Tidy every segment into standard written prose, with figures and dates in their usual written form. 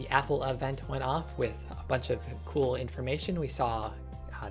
The Apple event went off with a bunch of cool information. We saw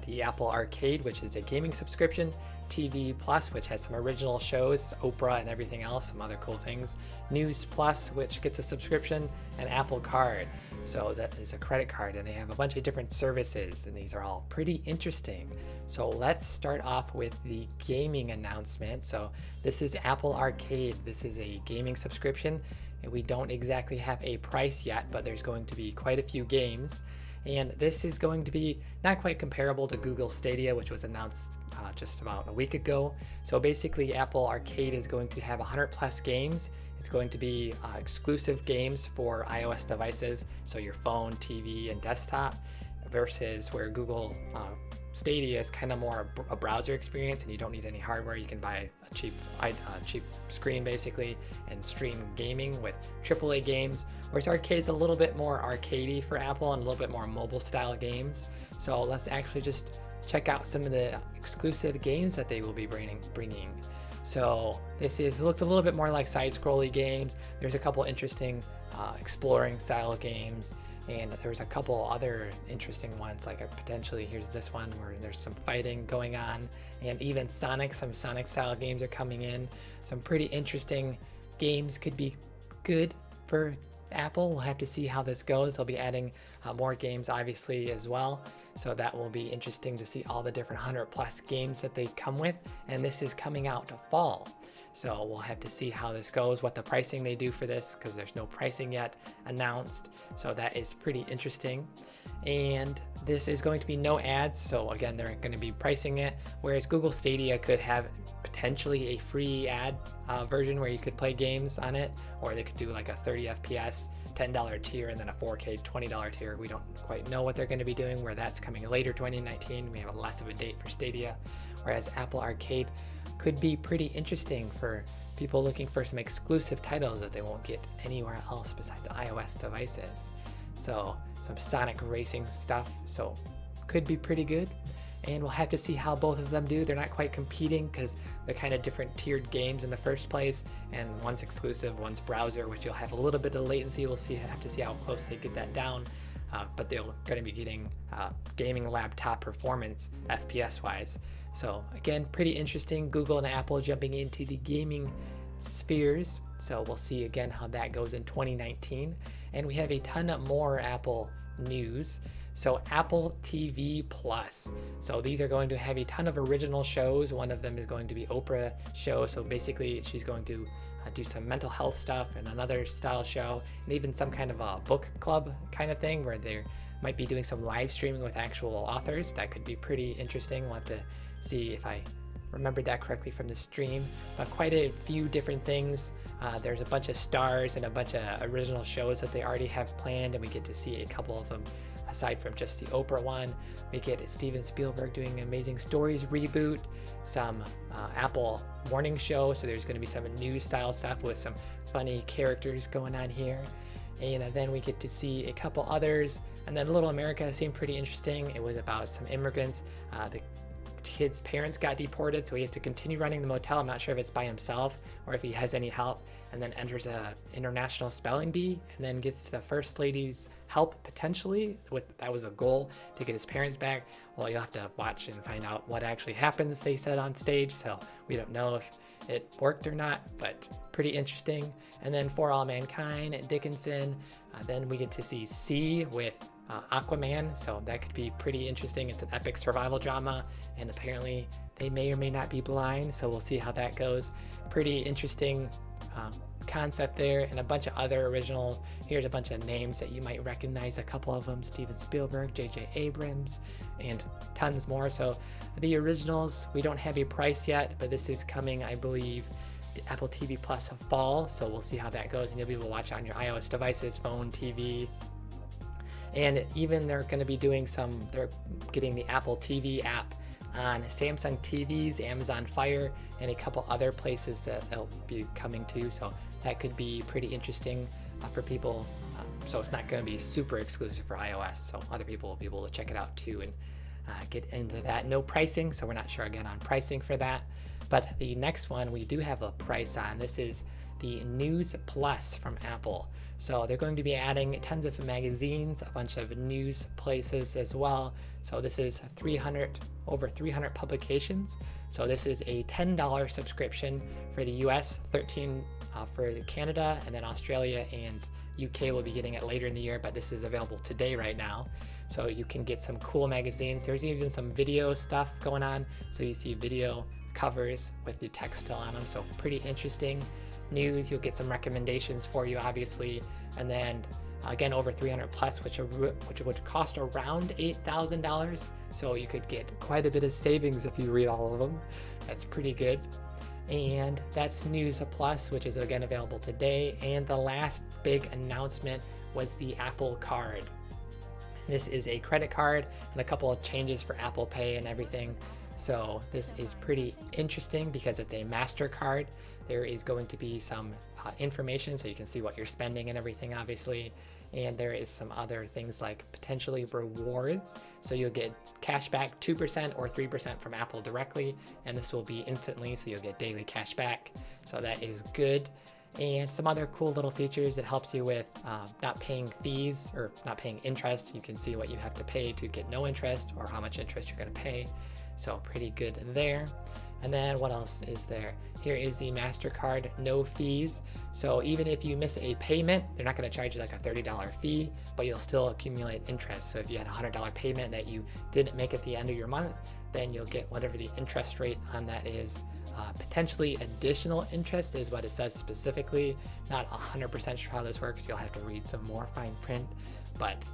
the Apple Arcade, which is a gaming subscription, TV Plus, which has some original shows, Oprah and everything else, some other cool things, News Plus, which gets a subscription, and Apple Card. So that is a credit card, and they have a bunch of different services, and these are all pretty interesting. So let's start off with the gaming announcement. So this is Apple Arcade. This is a gaming subscription, and we don't exactly have a price yet, but there's going to be quite a few games. And this is going to be not quite comparable to Google Stadia, which was announced just about a week ago. So basically, Apple Arcade is going to have 100 plus games. It's going to be exclusive games for iOS devices, so your phone, TV, and desktop, versus where Google Stadia is kind of more a browser experience, and you don't need any hardware. You can buy a cheap screen basically and stream gaming with AAA games, whereas Arcade's a little bit more arcadey for Apple and a little bit more mobile style games. So let's actually just check out some of the exclusive games that they will be bringing. So this looks a little bit more like side-scrolly games. There's a couple interesting exploring style games, and there's a couple other interesting ones, like potentially here's this one where there's some fighting going on, and even some Sonic style games are coming in. Some pretty interesting games could be good for Apple. We'll have to see how this goes. They'll be adding more games obviously as well, so that will be interesting to see all the different 100 plus games that they come with. And this is coming out to fall, so we'll have to see how this goes, what the pricing they do for this, because there's no pricing yet announced. So that is pretty interesting. And this is going to be no ads, so again, they're going to be pricing it, whereas Google Stadia could have potentially a free ad version where you could play games on it, or they could do like a 30 FPS $10 tier and then a 4K $20 tier. We don't quite know what they're going to be doing, where that's coming later 2019. We have less of a date for Stadia, whereas Apple Arcade could be pretty interesting for people looking for some exclusive titles that they won't get anywhere else besides iOS devices. So some Sonic racing stuff, so could be pretty good. And we'll have to see how both of them do. They're not quite competing because they're kind of different tiered games in the first place, and one's exclusive, one's browser, which you'll have a little bit of latency. We'll have to see how close they get that down, but they're going to be getting gaming laptop performance FPS wise. So again, pretty interesting. Google and Apple jumping into the gaming spheres, so we'll see again how that goes in 2019. And we have a ton more Apple news. So Apple TV Plus. So these are going to have a ton of original shows. One of them is going to be Oprah show. So basically she's going to do some mental health stuff, and another style show, and even some kind of a book club kind of thing where they might be doing some live streaming with actual authors. That could be pretty interesting. We'll have to see if I remembered that correctly from the stream, but quite a few different things. There's a bunch of stars and a bunch of original shows that they already have planned, and we get to see a couple of them aside from just the Oprah one. We get Steven Spielberg doing Amazing Stories reboot, some Apple morning show, so there's going to be some news style stuff with some funny characters going on here. And then we get to see a couple others, and then Little America seemed pretty interesting. It was about some immigrants. The kid's parents got deported, so he has to continue running the motel. I'm not sure if it's by himself or if he has any help, and then enters a international spelling bee, and then gets the first lady's help potentially. That was a goal, to get his parents back. Well, you'll have to watch and find out what actually happens, they said on stage, so we don't know if it worked or not, but pretty interesting. And then For All Mankind, Dickinson. Then we get to see C with Aquaman, so that could be pretty interesting. It's an epic survival drama, and apparently they may or may not be blind, so we'll see how that goes. Pretty interesting concept there, and a bunch of other originals. Here's a bunch of names that you might recognize, a couple of them: Steven Spielberg, J.J. Abrams, and tons more. So the originals, we don't have a price yet, but this is coming, I believe, the Apple TV Plus of fall, so we'll see how that goes, and you'll be able to watch it on your iOS devices, phone, TV. And even they're going to be doing they're getting the Apple TV app on Samsung TVs, Amazon Fire, and a couple other places that they'll be coming to. So that could be pretty interesting for people. So it's not going to be super exclusive for iOS, so other people will be able to check it out too and get into that. No pricing, so we're not sure again on pricing for that. But the next one we do have a price on. This is the News Plus from Apple. So they're going to be adding tons of magazines, a bunch of news places as well. So this is over 300 publications. So this is a $10 subscription for the US, $13 for Canada, and then Australia and UK will be getting it later in the year, but this is available today right now. So you can get some cool magazines. There's even some video stuff going on. So you see video covers with the text still on them. So pretty interesting news. You'll get some recommendations for you, obviously. And then again, over 300 plus, which would cost around $8,000. So you could get quite a bit of savings if you read all of them. That's pretty good. And that's News Plus, which is again available today. And the last big announcement was the Apple Card. This is a credit card and a couple of changes for Apple Pay and everything. So this is pretty interesting because it's a MasterCard. There is going to be some information so you can see what you're spending and everything, obviously. And there is some other things like potentially rewards. So you'll get cash back 2% or 3% from Apple directly, and this will be instantly, so you'll get daily cash back. So that is good. And some other cool little features. It helps you with not paying fees or not paying interest. You can see what you have to pay to get no interest or how much interest you're going to pay. So pretty good there. And then what else is there? Here is the MasterCard no fees. So even if you miss a payment, they're not going to charge you like a $30 fee, but you'll still accumulate interest. So if you had a $100 payment that you didn't make at the end of your month, then you'll get whatever the interest rate on that is. Potentially additional interest is what it says specifically. Not 100% sure how this works. You'll have to read some more fine print, but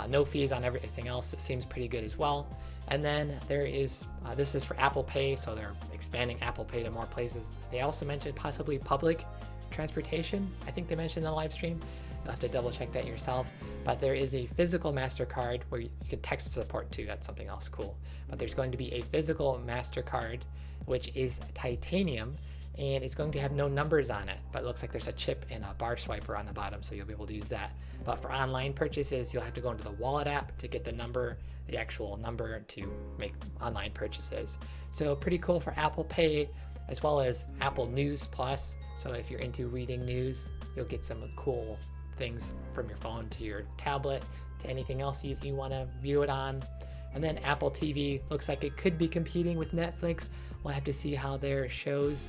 no fees on everything else. It seems pretty good as well. And then there is, this is for Apple Pay, so they're expanding Apple Pay to more places. They also mentioned possibly public transportation. I think they mentioned in the live stream. You'll have to double check that yourself. But there is a physical MasterCard where you can text support too. That's something else cool. But there's going to be a physical MasterCard, which is titanium, and it's going to have no numbers on it, but it looks like there's a chip and a bar swiper on the bottom, so you'll be able to use that. But for online purchases, you'll have to go into the wallet app to get the number, the actual number to make online purchases. So pretty cool for Apple Pay, as well as Apple News Plus. So if you're into reading news, you'll get some cool things from your phone to your tablet to anything else you want to view it on. And then Apple TV looks like it could be competing with Netflix. We'll have to see how their shows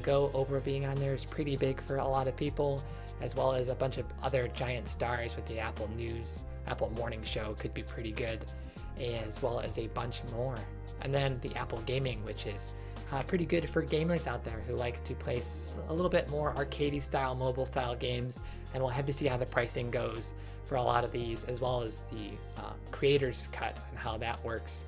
go. Oprah being on there is pretty big for a lot of people, as well as a bunch of other giant stars with the Apple Morning Show could be pretty good, as well as a bunch more. And then the Apple Gaming, which is pretty good for gamers out there who like to play a little bit more arcadey style, mobile style games. And we'll have to see how the pricing goes for a lot of these, as well as the creator's cut and how that works.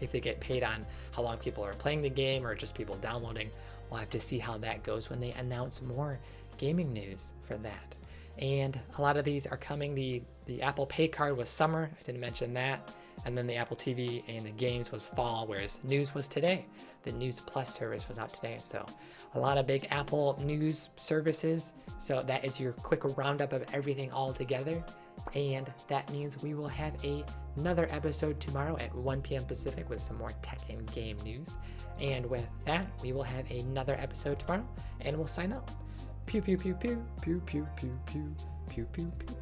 If they get paid on how long people are playing the game or just people downloading, we'll have to see how that goes when they announce more gaming news for that. And a lot of these are coming. The Apple Pay card was summer, I didn't mention that. And then the Apple TV and the games was fall, whereas news was today. The News Plus service was out today. So a lot of big Apple news services. So that is your quick roundup of everything all together. And that means we will have another episode tomorrow at 1 p.m. Pacific with some more tech and game news. And with that, we will have another episode tomorrow and we'll sign out. Pew, pew, pew, pew, pew, pew, pew, pew, pew, pew, pew.